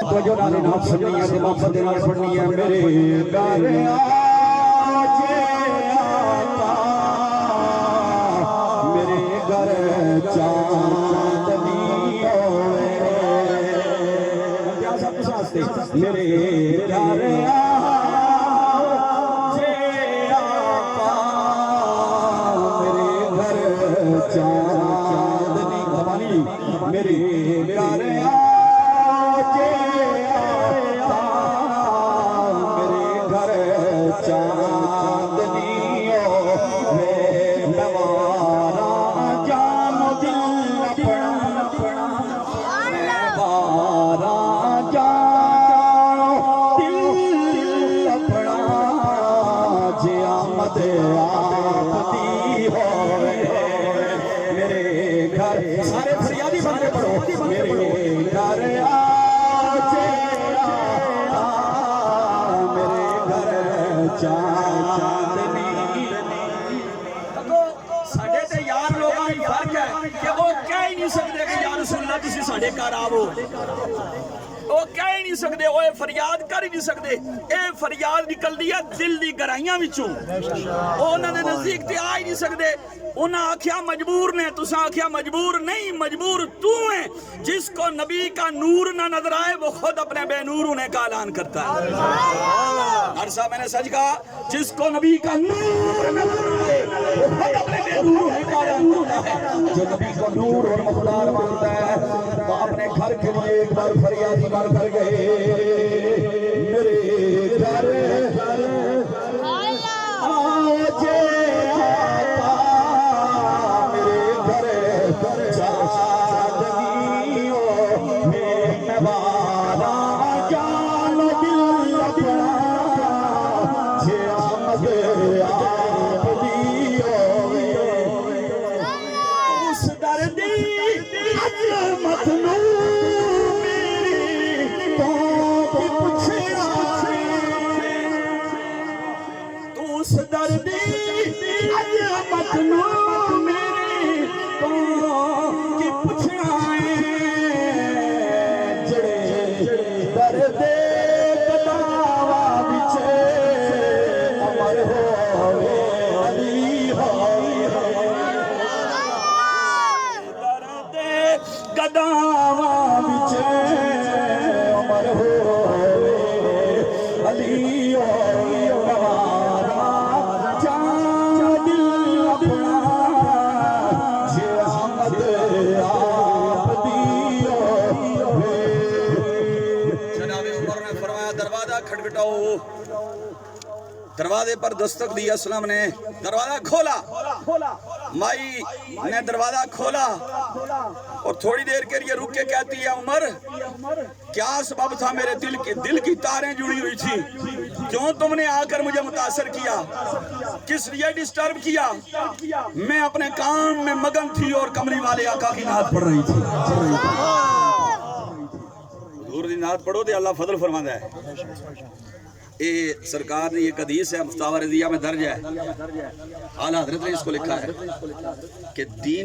تو جو نالی نام سننی ہے تو محبت نال پڑھنی ہے میرے گھر آجے آقا میرے گھر چاندنی ہوئے سب کچھ آستے میرے گھر آجے آقا میرے گھر چاندنی زبانی میرے گھر سارے فریادی بندے پڑھو میرے گھر آجے آقا میرے گھر چاندنی ساڑھے تے یار لوگاں ہی فرق ہے کہ وہ کہہ ہی نہیں سکتے کہ یا رسول اللہ تسی ساڑھے گھر آو وہ کہہ ہی نہیں سکتے وہ فریاد کر ہی نہیں سکتے اے فریاد نکل دیا دل دی گرائیاں وچوں وہ انہوں نے نزدیک تے آ ہی نہیں سکتے انہاں آکھیا مجبور نے تساں آکھیا مجبور نہیں مجبور تو ہے جس کو نبی کا نور نہ نظر آئے وہ خود اپنے بے نور ہونے کا اعلان کرتا ہے عرصہ میں نے سچ کہا جس کو نبی کا نور نظر آئے وہ خود اپنے بے نور ہونے کا اعلان کرتا ہے جو نبی کو نور اور مقدار مانتا ہے وہ اپنے گھر کے لیے ایک بار فریادی بار کر گئے میرے گھر آجے دروازے پر دستک دیا اسلام نے دروازہ کھولا مائی نے دروازہ کھولا اور تھوڑی دیر کے لیے رک کے کہتی ہے عمر کیا سبب تھا میرے دل کی تاریں جڑی ہوئی تھی کیوں تم نے آ کر مجھے متاثر کیا کس لیے ڈسٹرب کیا میں اپنے کام میں مگن تھی اور کملی والے آقا کی نعت پڑھ رہی تھی حضور دی نعت پڑھو تو اللہ فضل فرماتا ہے اے سرکار نے یہ حدیث ہے مفتاح رضیہ میں درج ہے اعلیٰ حضرت نے اس کو لکھا ہے کہ دین